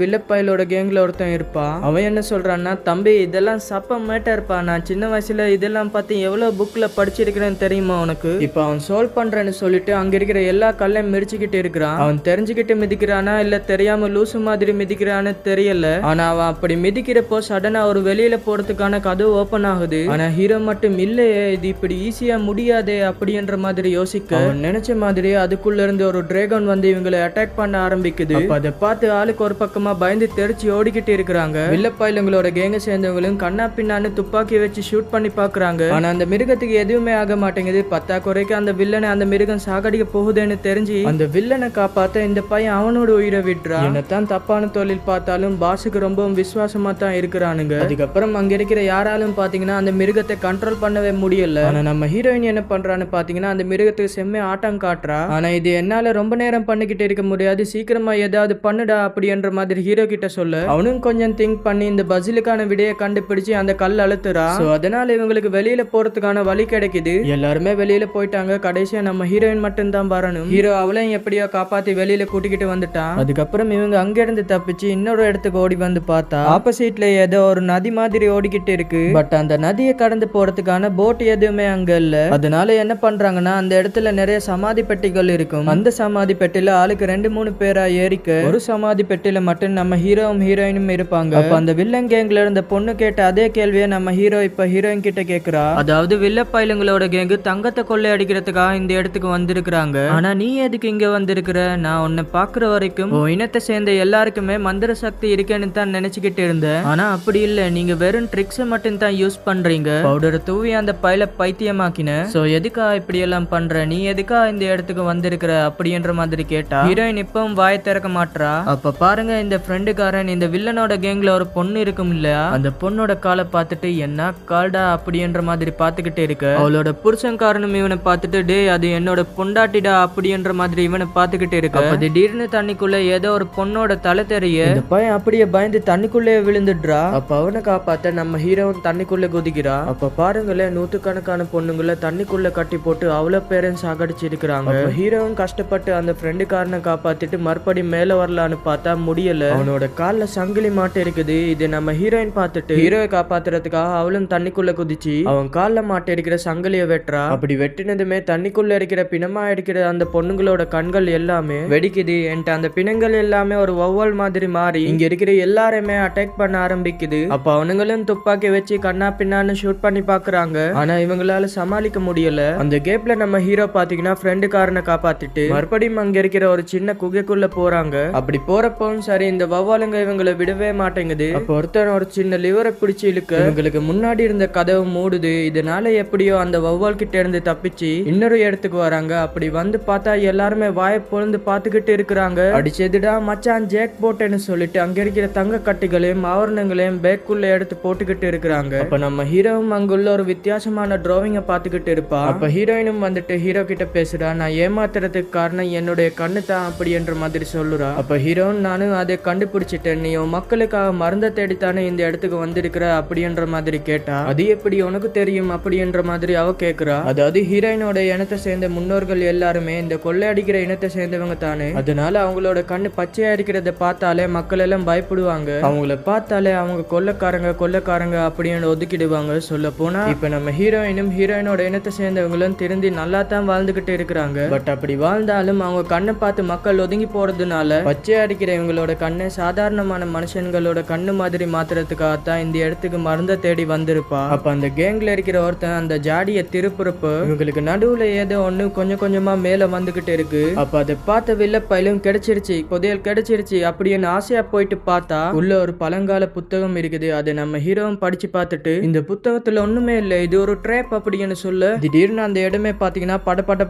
S1: வில்லப்பயலோட கேங்ல ஒருத்தன் இருப்பா. அவன் என்ன சொல்றான்னா, தம்பி இதெல்லாம் சப்ப மேட்டா இருப்பா, நான் சின்ன வயசுல இதெல்லாம் பத்தி எவ்வளவு புக்ல படிச்சிருக்கிறேன்னு தெரியுமா உனக்கு, இப்ப அவன் சோல்வ் பண்றேன்னு சொல்லிட்டு அங்க இருக்கிற எல்லா கல்லையும் மிதிச்சுக்கிட்டு இருக்கிறான். அவன் தெரிஞ்சுக்கிட்டு மிதிக்கிறானா இல்ல தெரியாம லூசு மாதிரி மிதிக்கிறான்னு தெரியல. ஆனா அவன் அப்படி மிதிக்கிறப்போ சடனா ஒரு வெளியில போறதுக்கான கதவு ஓபன் ஆகுது. ஆனா ஹீரோ மட்டும் இல்லையே, இது இப்படி ஈஸியா முடியாதே அப்படின்ற மாதிரி யோசிக்க, அவன் நினைச்ச மாதிரி அதுக்குள்ள இருந்து ஒரு டிராகன் வந்து இவங்களை அட்டாக் பண்ண ஆரம்பிக்குது. அதை பார்த்து ஆளுக்கு ஒரு பக்கமா பயந்து தெரிச்சு ஓடிக்கிட்டு இருக்கிறாங்க. வில்லப்பாயிலங்களோட கேங்க சேர்ந்தவங்களும் கண்ணா பின்னான்னு துப்பாக்கி வச்சு ஷூட் பண்ணி பாக்குறாங்க. ஆனா அந்த மிருகத்துக்கு எதுவுமே ஆக மாட்டேங்குது. பத்தாக்குறைக்கு அந்த வில்லனை அந்த மிருகம் சாகடிக்க போகுதுன்னு தெரிஞ்சு அந்த வில்லனை காப்பாத்த இந்த பையன் அவனோட உயிரை விட்டுறான். என்னத்தான் தப்பான தொழில் பார்த்தாலும் பாஸுக்கு ரொம்பவும் விசுவாசமா தான் இருக்கிறானுங்க. அதுக்கப்புறம் அங்க இருக்கிற யாராலும் பாத்தீங்கன்னா அந்த மிருகத்தை கண்ட்ரோல் பண்ணவே முடியல. ஆனா நம்ம ஹீரோயின் என்ன பண்றான்னு பாத்தீங்கன்னா அந்த மிருகத்துக்கு செம்ம ஆட்டம் காட்டுறா. ஆனா இது என்னால ரொம்ப நேரம் பண்ணிக்கிட்டு இருக்க முடியாது, எப்படியாவது சீக்கிரமா ஏதாவது பண்ணுடா அப்படின்ற மாதிரி ஹீரோ கிட்ட சொல்ல அவனும் கொஞ்சம் திங்க் பண்ணி இந்த பசிலுக்கான விடையை கண்டுபிடிச்சு அந்த கல் அழுத்துறா. அதனால இவங்களுக்கு வெளியில போறதுக்கான வழி கிடைக்குது. எல்லாருமே வெளியில போயிட்டாங்க. கடைசியா நம்ம ஹீரோயின் மட்டும் தான் வரணும். ஹீரோ அவளையும் எப்படியோ காப்பாத்தி வெளியில கூட்டிக்கிட்டு வந்துட்டான். அதுக்கப்புறம் இவங்க அங்க இருந்து தப்பிச்சு இன்னொரு இடத்துக்கு ஓடி வந்து பார்த்தா ஆப்போசிட்ல ஏதோ ஒரு நதி மாதிரி ஓடிக்கிட்டு இருக்கு. பட் அந்த நதியை கடந்து போறதுக்கான போட் எதுவுமே அங்க இல்ல. அதனால என்ன பண்றாங்கன்னா அந்த இடத்துல நிறைய சமாதி பெட்டிகள் இருக்கும். அந்த சமாதி பெட்டில ஆளுக்கு 2-3 பேரா ஏறிக்க ஒரு சமாதி பெட்டில மட்டும் நம்ம ஹீரோவும் ஹீரோயினும் இருப்பாங்க. அப்ப அந்த வில்லன் கேங்ல இருந்த பொண்ணு கேட்ட அதே கேள்வியை நம்ம ஹீரோ இப்ப ஹீரோயின் கிட்ட கேக்குறா. அதாவது வில்ல பைலங்களோட கேங்கு தங்கத்தை கொள்ளை அடிக்கிறதுக்காக இந்த இடத்துக்கு வந்திருக்காங்க. ஆனா நீ எதுக்கு இங்க வந்திருக்கிற? நான் உன்னை பாக்குற வரைக்கும் இனத்தை சேர்ந்த எல்லாருக்குமே மந்திர சக்தி இருக்கேன்னு தான் நினைச்சுக்கிட்டு இருந்தேன். ஆனா அப்படி இல்ல, நீங்க வெறும் ட்ரிக்ஸ் மட்டும் தான் யூஸ் பண்றீங்க. பவுடரை தூவி அந்த பைல பைத்தியமாக்கின. சோ எதுக்கா இப்படி எல்லாம் பண்ற? நீ எதுக்கா இந்த இடத்துக்கு வந்திருக்கிற அப்படின்ற மாதிரி கேட்டா ஹீரோயின் இப்பவும் வாய் திறக்க மாட்டா. அப்ப பாருங்க இந்த ஃப்ரெண்டுக்காரன் இந்த வில்லனோட கேங்ல ஒரு பொண்ணு இருக்கும் இல்லையா, அந்த பொண்ணோட காலை பார்த்துட்டு என்ன கால்டா அப்படின்ற மாதிரி பாத்துக்கிட்டே இருக்க அவளோட புருஷன்காரனும் இவனை பார்த்துட்டு டே அது என்னோட பொண்டாட்டிடா அப்படின்ற மாதிரி இவனை பார்த்துக்கிட்டு இருக்க திடீர்னு தண்ணிக்குள்ள ஏதோ ஒரு பொண்ணோட தலை தெரிய இந்த பையன் அப்படியே பயந்து தண்ணிக்குள்ளே விழுந்துடுறா. அப்ப அவனை காப்பாத்த நம்ம ஹீரோவும் தண்ணிக்குள்ள குதிக்கிறா. அப்ப பாருங்களேன் நூத்துக்கணக்கான பொண்ணுங்களை தண்ணிக்குள்ள கட்டி போட்டு அவ்வளவு பேரும் சாகடிச்சு இருக்கிறாங்க. ஹீரோவும் கஷ்டப்பட்டு அந்த ஃப்ரெண்டுக்காரனை காப்பாத்திட்டு மறுபடியும் மேல வரலான்னு பார்த்தா முடியல. அவனோட கால்ல சங்கிலி மாட்டு இருக்குது. இது நம்ம ஹீரோயின் பார்த்துட்டு ஹீரோவை காப்பாத்துறதுக்காக அவளும் தண்ணிக்குள்ள குதிச்சு அவன் கால்ல மாட்டு இருக்கிற சங்கிலிய வெட்டுறா. அப்படி வெட்டினதுமே தண்ணிக்குள்ள இருக்கிற பிணமா இருக்கிற அந்த பொண்ணுங்களோட கண்கள் எல்லாமே வெடிக்குது. என்கிட்ட அந்த பிணங்கள் எல்லாமே ஒரு வௌவால் மாதிரி மாறி இங்க இருக்கிற எல்லாருமே அட்டாக் பண்ண ஆரம்பிக்குது. அப்ப அவனுங்களும் துப்பாக்கி வச்சு கண்ணா பின்னான்னு ஷூட் பண்ணி பாக்குறாங்க. ஆனா இவங்களால சமாளிக்க முடியல. அந்த கேப்ல நம்ம ஹீரோ பாத்தீங்கன்னா ஃப்ரெண்டுக்காரனை காப்பாத்திட்டு மறுபடியும் அங்க இருக்கிற ஒரு சின்ன குகைக்குள்ள போறாங்க. அப்படி போறப்பவும் சரி இந்த வௌவாலுங்க இவங்களை விடவே மாட்டேங்குது. அப்ப ஒருத்தன் ஒரு சின்ன லிவரை பிடிச்சு இழுக்க இவங்களுக்கு முன்னாடி இருந்த கதவு மூடுது. இதனால எப்படியோ அந்த வௌவால் கிட்ட இருந்து தப்பிச்சு இன்னொரு இடத்துக்கு வராங்க. அப்படி வந்து பார்த்தா எல்லாருமே வாயை பொழுந்து பாத்துக்கிட்டு இருக்கிறாங்க. அடிச்சதுடா மச்சான் ஜேக் போட்டேன்னு சொல்லிட்டு அங்க இருக்கிற தங்க கட்டிகளையும் ஆவரணங்களையும் பேக்குள்ள எடுத்து போட்டுக்கிட்டு இருக்கிறாங்க. அப்ப நம்ம ஹீரோவும் அங்குள்ள ஒரு வித்தியாசமான டிராவிங்க பாத்துக்கிட்டு இருப்பா. அப்ப ஹீரோயினும் வந்துட்டு ஹீரோ கிட்ட பேசுறா. நான் ஏமாத்துறதுக்கு காரணம் என்னுடைய கண்ணு தான் அப்படின்ற மாதிரி சொல்லுறா. அப்ப ஹீரோவும் நானும் அதை கண்டுபிடிச்சிட்டேன். நீ மக்களுக்காக மருந்த தேடித்தானே இந்த இடத்துக்கு வந்திருக்கிற அப்படின்ற மாதிரி கேட்டா அது எப்படி உனக்கு தெரியும் அப்படின்ற மாதிரி அவ கேக்குறா. அதாவது ஹீரோயினோட இனத்தை சேர்ந்த முன்னோர்கள் எல்லாருமே இந்த கொள்ளை அடிக்கிற இனத்தை சேர்ந்தவங்க தானே. அதனால அவங்களோட கண்ணு பச்சையா இருக்கிறத பார்த்தாலே மக்கள் எல்லாம் பயப்படுவாங்க. அவங்கள பார்த்தாலே அவங்க கொள்ளைக்காரங்க அப்படின்னு ஒதுக்கிடுவாங்க. சொல்ல போனா இப்ப நம்ம ஹீரோயினும் ஹீரோயினோட இனத்தை சேர்ந்தவங்களும் திருந்தி நல்லா தான் வாழ்ந்துகிட்டு இருக்கிறாங்க. பட் அப்படி வாழ்ந்தாலும் அவங்க கண்ணை பார்த்து மக்கள் ஒதுங்கி போறதுனால பச்சையா அடிக்கிற இவங்களோட கண்ணை சாதாரணமான மனுஷங்களோட கண்ணு மாதிரி மாத்துறதுக்காகத்தான் இந்த இடத்துக்கு மருந்த தேடி வந்திருப்பா. அப்ப அந்த கேங்ல இருக்கிற ஒருத்தன் அந்த ஜாடிய திருப்புறப்ப இவங்களுக்கு நடுவுல ஏதோ ஒண்ணு கொஞ்சம் கொஞ்சமா மேல வந்துகிட்டு இருக்கு. அப்ப அதை பார்த்த வில்லப்பையிலும் கிடைச்சிருச்சு, புதையல் கிடைச்சிருச்சு அப்படின்னு ஆசையா போயிட்டு பார்த்தா உள்ள ஒரு பழங்கால புத்தகம் இருக்குது. அதை நம்ம ஹீரோவும் படிச்சு பார்த்துட்டு இந்த புத்தகத்துல ஒண்ணுமே இல்ல, இது ஒரு ட்ராப் அப்படின்னு சொல்ல திடீர்னு அந்த இடமே பாத்தீங்கன்னா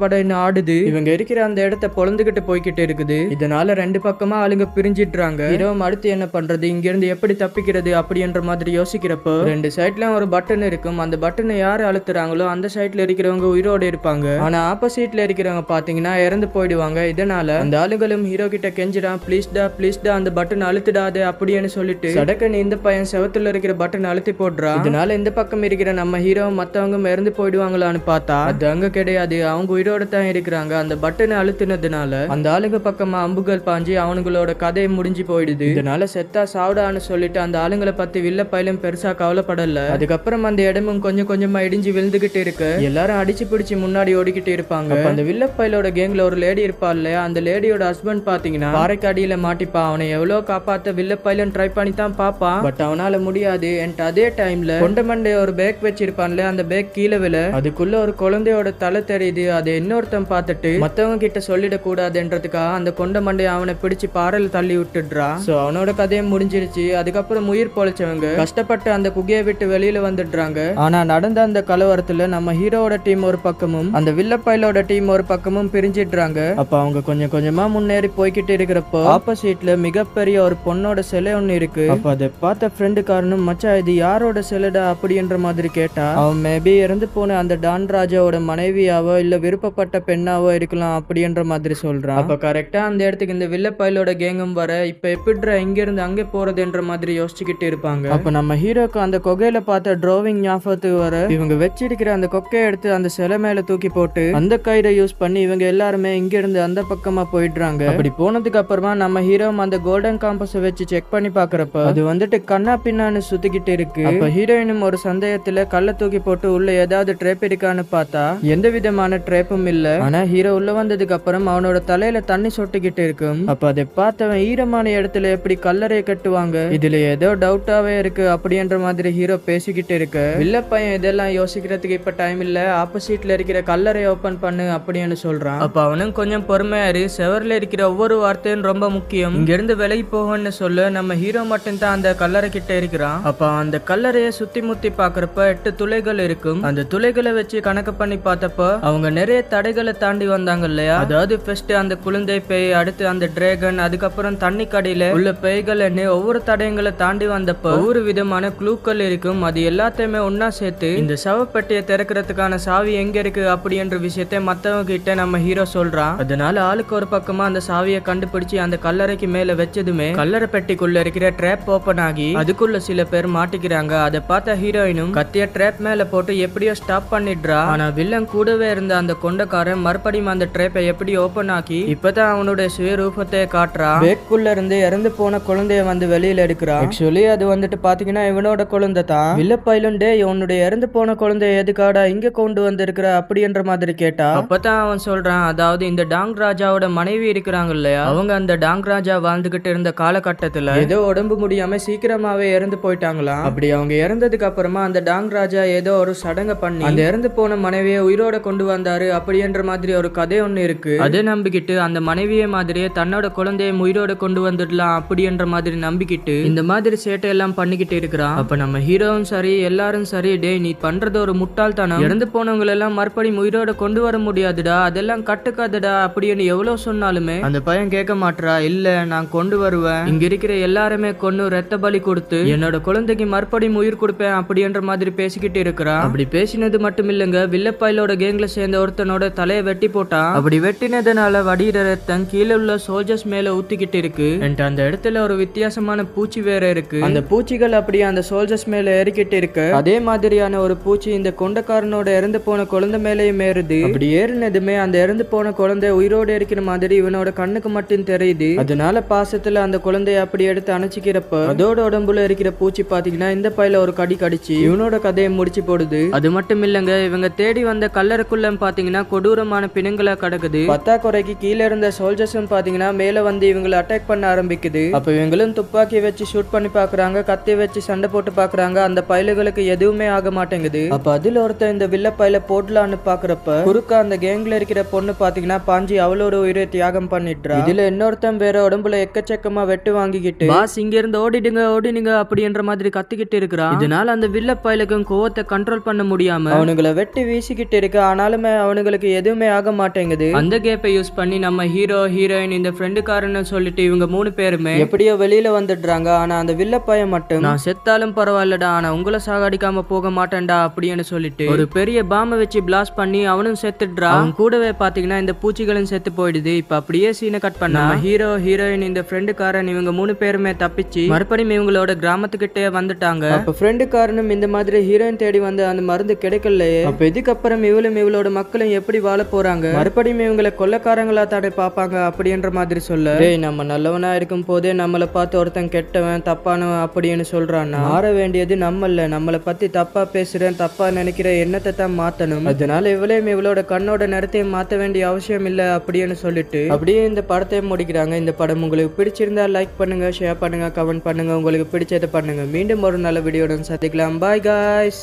S1: படன்னு ஆடுது. இவங்க இருக்கிற அந்த இடத்தை பொழந்துகிட்டு போய்கிட்டு இருக்குது. இதனால ரெண்டு பக்கமா ஆளுங்க பிரிஞ்சிடுறாங்க. ஹீரோவும் அடுத்து என்ன பண்றது, இங்க இருந்து எப்படி தப்பிக்கிறது அப்படின்ற மாதிரி யோசிக்கிறப்போ ரெண்டு சைட்ல ஒரு பட்டன் இருக்கும். அந்த பட்டனை யாரு அழுத்துறாங்களோ அந்த சைட்ல இருக்கிறவங்க உயிரோட இருப்பாங்க. ஆனா ஆப்போசிட்ல இருக்கிறவங்க பாத்தீங்கன்னா இறந்து போயிடுவாங்க. இதனால அந்த ஆளுங்களும் ஹீரோ கிட்ட கெஞ்சிடா பிளீஸ்டா அந்த பட்டன் அழுத்திடாது அப்படின்னு சொல்லிட்டு சடக்குன்னு இந்த பையன் செவத்துல இருக்கிற பட்டன் அழுத்தி போடுறா. இதனால இந்த பக்கம் இருக்கிற நம்ம ஹீரோ மத்தவங்க இறந்து போயிடுவாங்களான்னு பார்த்தா அது அங்க கிடையாது, அவங்க உயிரோட தான் இருக்கிறாங்க. அந்த பட்டனை அழுத்தினதுனால அந்த ஆளுங்க பக்கமா அம்புகள் பாஞ்சு அவனுங்களோட கதையை முடிஞ்சு போயிடுது. இதனால செத்தா சாவுடான்னு சொல்லிட்டு அந்த ஆளுங்களை பத்தி வில்ல பையிலும் பெருசா கவலைப்படல. அதுக்கப்புறம் அந்த இடமும் கொஞ்சம் கொஞ்சமா இடிஞ்சு விழுந்துகிட்டு இருக்கு. எல்லாரும் அடிச்சு பிடிச்சு முன்னாடி ஓடிக்கிட்டு இருப்பாங்க. அந்த வில்ல பையிலோட கேங்ல ஒரு லேடி இருப்பா இல்லையா, அந்த லேடியோட ஹஸ்பண்ட் பாத்தீங்கன்னா பாறைக்கு அடியில மாட்டிப்பா. அவனை எவ்வளவு காப்பாத்த வில்ல பையிலும் ட்ரை பண்ணி தான் பாப்பான். பட் அவனால முடியாது. அதே டைம்ல கொண்ட மண்டே ஒரு பேக் வச்சிருப்பான்ல, அந்த பேக் கீழே விழ அதுக்குள்ள ஒரு குழந்தையோட தலை தெரியுது. அதை இன்னொருத்தன் பார்த்துட்டு மத்தவங்க கிட்ட சொல்லிட கூடாதுன்றதுக்காக அந்த கொண்ட மண்டே அவனை பிடிச்சு பாறையில தள்ளி விட்டுடுறா. சோ அவனோட கதையும் முடிஞ்சிருச்சு. அதுக்கப்புறம் உயிர் பொழைச்சவங்க கஷ்டப்பட்டு அந்த குகையை விட்டு வெளியில வந்துடுறாங்க. ஆனா நடந்த அந்த கலவரத்துல நம்ம ஹீரோவோட டீம் ஒரு பக்கமும் அந்த வில்லப்பையிலோட டீம் ஒரு பக்கமும் பிரிஞ்சிடுறாங்க. அப்ப அவங்க கொஞ்சம் கொஞ்சமா முன்னேறி போய்கிட்டு இருக்கிறப்போ ஆப்போசிட்ல மிகப்பெரிய ஒரு பொண்ணோட சிலை ஒண்ணு இருக்கு. அப்ப அதை பார்த்த ஃப்ரெண்டுக்காரனும் மச்சா இது யாரோட சிலைடா அப்படின்ற மாதிரி கேட்டா அவன் மேபி இறந்து போன அந்த டான் ராஜாவோட மனைவியாவோ இல்ல விருப்பப்பட்ட பெண்ணாவோ இருக்கலாம் அப்படின்ற மாதிரி சொல்றான். அப்ப கரெக்ட் கரெக்டா அந்த இடத்துக்கு இந்த வில்ல பயலோட கேங்கும் வர இப்ப எப்படிடா இங்க இருந்து அங்கே போறதுன்ற மாதிரி யோசிச்சுக்கிட்டு இருப்பாங்க. அப்ப நம்ம ஹீரோக்கு அந்த கொகையில பார்த்த டிராவிங் ஞாபகத்துக்கு வர இவங்க வச்சிருக்கிற அந்த கொக்கையை எடுத்து அந்த சிலை மேல தூக்கி போட்டு அந்த கயிறை யூஸ் பண்ணி இவங்க எல்லாருமே இங்க இருந்து அந்த பக்கமா போயிடுறாங்க. அப்படி போனதுக்கு அப்புறமா நம்ம ஹீரோ அந்த கோல்டன் காம்பஸ வச்சு செக் பண்ணி பாக்குறப்ப அது வந்துட்டு கண்ணா பின்னான்னு சுத்திக்கிட்டு இருக்கு. அப்ப ஹீரோயினும் ஒரு சந்தேகத்துல கல்ல தூக்கி போட்டு உள்ள ஏதாவது ட்ரேப் இருக்கான்னு பார்த்தா எந்த விதமான ட்ரேப்பும் இல்ல. ஆனா ஹீரோ உள்ள வந்ததுக்கு அப்புறம் அவனோட தலையில தண்ணி சொட்டிக்கிட்டு இருக்கும். அப்ப அதை பார்த்தவன் ஈரமான இடத்துல எப்படி கல்லறையை கட்டுவாங்க, இதுல ஏதோ டவுட்டாவே இருக்கு அப்படின்ற மாதிரி ஹீரோ பேசிக்கிட்டு இருக்கு. வில்ல பையன் இதெல்லாம் யோசிக்கிறதுக்கு இப்ப டைம் இல்ல, ஆப்போசிட்ல இருக்கிற கல்லறையை ஓபன் பண்ணு அப்படின்னு சொல்றான். அப்ப அவனும் கொஞ்சம் பொறுமையாரு, செவர்ல இருக்கிற ஒவ்வொரு வார்த்தையும் ரொம்ப முக்கியம், இங்க இருந்து விலகி போகணும்னு சொல்ல நம்ம ஹீரோ மட்டும் தான் அந்த கல்லறை கிட்ட இருக்கிறான். அப்ப அந்த கல்லறையை சுத்தி முத்தி பாக்குறப்ப 8 துளைகள் இருக்கும். அந்த துளைகளை வச்சு கணக்கு பண்ணி பார்த்தப்ப அவங்க நிறைய தடைகளை தாண்டி வந்தாங்க இல்லையா. அதாவது ஃபர்ஸ்ட் அந்த குழந்தை பேய், அடுத்து அந்த டிராகன், அதுக்கப்புறம் தண்ணி கடையில உள்ள பேய்கள், ஒவ்வொரு தடயங்களை தாண்டி வந்தப்ப ஒவ்வொரு விதமான க்ளூக்கள் இருக்கும். அது எல்லாத்தையுமே ஒன்னா சேர்த்து இந்த சவப்பெட்டியை திறக்கிறதுக்கான சாவி எங்க இருக்கு அப்படின்ற விஷயத்தை மத்தவங்க கிட்ட நம்ம ஹீரோ சொல்றான். அதனால ஆளுக்கு ஒரு பக்கமா அந்த சாவியை கண்டுபிடிச்சு அந்த கல்லறைக்கு மேல வச்சதுமே கல்லறை பெட்டிக்குள்ள இருக்கிற ட்ராப் ஓபன் ஆகி அதுக்குள்ள சில பேர் மாட்டிக்கிறாங்க. அதை பார்த்த ஹீரோயினும் கத்திய ட்ராப் மேல போட்டு எப்படியோ ஸ்டாப் பண்ணிடுறா. ஆனா வில்லன் கூடவே இருந்த அந்த கொண்டக்காரன் மறுபடியும் அந்த ட்ராப்பை எப்படி ஓபன் ஆக்கி இப்பதான் அவனுடைய சுயரூபத்தை காட்டுறான். பேக்குள்ள இருந்து இறந்து போன குழந்தைய வந்து வெளியில எடுக்கிறான். ஆக்சுவலி அது வந்துட்டு பாத்தீங்கன்னா இவனோட குழந்தை தான். வில்ல பையலும் டே இவனுடைய இறந்து போன குழந்தைய எதுக்காடா இங்க கொண்டு வந்திருக்கிற அப்படின்ற மாதிரி கேட்டா அப்பதான் அவன் சொல்றான், அதாவது இந்த டாங் ராஜாவோட மனைவி இருக்கிறாங்க இல்லையா, அவங்க அந்த டாங் ராஜா வாழ்ந்துகிட்டு இருந்த காலகட்டத்துல ஏதோ உடம்பு முடியாம சீக்கிரமாவே இறந்து போயிட்டாங்களாம். அப்படி அவங்க இறந்ததுக்கு அப்புறமா அந்த டாங் ராஜா ஏதோ ஒரு சடங்க பண்ணி அந்த இறந்து போன மனைவியை உயிரோட கொண்டு வந்தாரு அப்படின்ற மாதிரி ஒரு கதை ஒண்ணு இருக்கு. அதை நம்பிக்கிட்டு அந்த மனைவியை மாதிரியே தன்னோட குழந்தைய உயிரோட கொண்டு வந்துடலாம் அப்படின்ற மாதிரி நம்பிக்கிட்டு இந்த மாதிரி சேட்டை எல்லாம் பண்ணிக்கிட்டு இருக்கிறான். அப்ப நம்ம ஹீரோவும் சரி எல்லாரும் சரி, டே நீ பண்றது ஒரு முட்டாள்தனம், இறந்து போனவங்க எல்லாம் மறுபடியும் உயிரோட கொண்டு வர முடியாதுடா, அதெல்லாம் கட்டுக்காதடா அப்படின்னு எவ்வளவு சொன்னாலுமே அந்த பையன் கேட்க மாட்டா. இல்ல நான் கொண்டு வருவேன், இங்க இருக்கிற எல்லாருமே கொண்டு ரத்த பலி கொடுத்து என்னோட குழந்தைக்கு மறுபடியும் உயிர் கொடுப்பேன் அப்படின்ற மாதிரி பேசிக்கிட்டு இருக்கிறான். அப்படி பேசினது மட்டும் இல்லங்க, வில்லப்பாயிலோட கேங்ல சேர்ந்த ஒருத்தனோட தலையை வெட்டி போட்டான். அப்படி வெட்டினதுனால வடிகிற ரத்தம் கீழே உள்ள சோல்ஜர்ஸ் மேல ஊத்திக்கிட்டு இருக்கு. அந்த இடத்துல ஒரு வித்தியாசமான பூச்சி வேற இருக்கு. அந்த பூச்சிகள் அப்படியே அந்த சோல்ஜர்ஸ் மேல ஏறிக்கிட்டு இருக்கு. அதே மாதிரியான ஒரு பூச்சி இந்த கொண்டக்காரனோட இறந்து போன குழந்தை மேலேயும் ஏறுது. அப்படி ஏறினதுமே அந்த இறந்து போன குழந்தை உயிரோடு இருக்கிற மாதிரி இவனோட கண்ணுக்கு மட்டும் தெரியுது. அதனால பாசத்துல அந்த குழந்தைய அப்படி எடுத்து அணைச்சிக்கிறப்ப அதோட உடம்புல இருக்கிற பூச்சி பாத்தீங்கன்னா இந்த பையில ஒரு கடி கடிச்சு இவனோட கதையை முடிச்சு போடுது. அது மட்டும் இல்லங்க, இவங்க தேடி வந்த கல்லறைக்குள்ள பாத்தீங்கன்னா கொடூரமான பிணங்களா கிடக்குது. பத்தாக்குறைக்கு கீழே இருந்த சோல்ஜர்ஸும் பாத்தீங்கன்னா மேல வந்து இவங்களை அட்டாக் பண்ண ஆரம்பிக்குது. அப்ப இவங்களும் துப்பாக்கி வச்சு ஷூட் பண்ணி பாக்குறாங்க, கத்தி வச்சு சண்டை போட்டு பாக்குறாங்க. அந்த பையலுகளுக்கு எதுவுமே ஆக மாட்டேங்குது. அப்ப அதுல ஒருத்தர் இந்த வில்ல பையில போடலான்னு பாக்குறப்ப குறுக்கா அந்த கேங்ல இருக்கிற பொண்ணு பாத்தீங்கன்னா பாஞ்சி அவளோட உயிரை தியாகம் பண்ணிடுறா. இதுல இன்னொருத்தன் வேற உடம்புல எக்கச்சக்கமா வெட்டு வாங்கிக்கிட்டு பாஸ் இங்க இருந்து ஓடிடுங்க ஓடிடுங்க அப்படின்ற மாதிரி கத்திக்கிட்டு இருக்கிறான். இதனால அந்த வில்ல பையலுக்கும் கோவத்தை கண்ட்ரோல் பண்ண முடியாம அவனுங்களை வெட்டி வீசிக்கிட்டு இருக்கு. ஆனாலுமே அவனுங்களுக்கு எதுவுமே ஆக மாட்டேங்குது. அந்த கேப்பை யூஸ் பண்ணி நம்ம ஹீரோ ஹீரோயின் இந்த ஃப்ரெண்டுக்காரன்னு சொல்லிட்டு இவங்க 3 பேருமே எப்படியோ வெளியில வந்துடுறாங்க. ஆனா அந்த வில்ல பையன் மட்டும் நான் செத்தாலும் பரவாயில்லடா, ஆனா உங்களை சாகடிக்காம போக மாட்டேன்டா அப்படின்னு சொல்லிட்டு ஒரு பெரிய பாம்பை வச்சு பிளாஸ்ட் பண்ணி அவனும் செத்துடுறான். அவன் கூடவே பாத்தீங்கன்னா இந்த பூச்சிகளும் செத்து போயிடுது. இப்ப அப்படியே சீனை கட் பண்ணா ஹீரோ ஹீரோயின் இந்த ஃப்ரெண்டுக்காரன் இவங்க 3 பேருமே தப்பிச்சு மறுபடியும் இவங்களோட கிராமத்துக்கிட்டே வந்துட்டாங்க. அப்ப ஃப்ரெண்டுக்காரனும் இந்த மாதிரி ஹீரோயின் தேடி வந்து அந்த மருந்து கிடைக்கலையே, அப்ப இதுக்கப்புறம் இவளோட மக்களும் எப்படி வாழ போறாங்க, மறுபடியும் இவங்களை கொள்ளக்காரங்களா தானே பாப்பாங்க அப்படின்ற மாதிரி சொல்ல, நம்ம நல்லவனா இருக்கும் போதே நம்மளை பார்த்து ஒருத்தன் கெட்டவன் தப்பானவன் அப்படின்னு சொல்றான்னா மாற வேண்டியது நம்மளை பத்தி தப்பா பேசுறேன் தப்பா நினைக்கிற எண்ணத்தை தான் மாத்தணும். அதனால இவளோட கண்ணோட நிறத்தையும் மாத்த வேண்டிய அவசியம் இல்ல அப்படின்னு சொல்லிட்டு அப்படியே இந்த படத்தை முடிக்கிறாங்க. இந்த படம் உங்களுக்கு பிடிச்சிருந்தா லைக் பண்ணுங்க, ஷேர் பண்ணுங்க, கமெண்ட் பண்ணுங்க, உங்களுக்கு பிடிச்சதை பண்ணுங்க. மீண்டும் ஒரு நல்ல வீடியோடன் சந்திக்கலாம். Bye guys.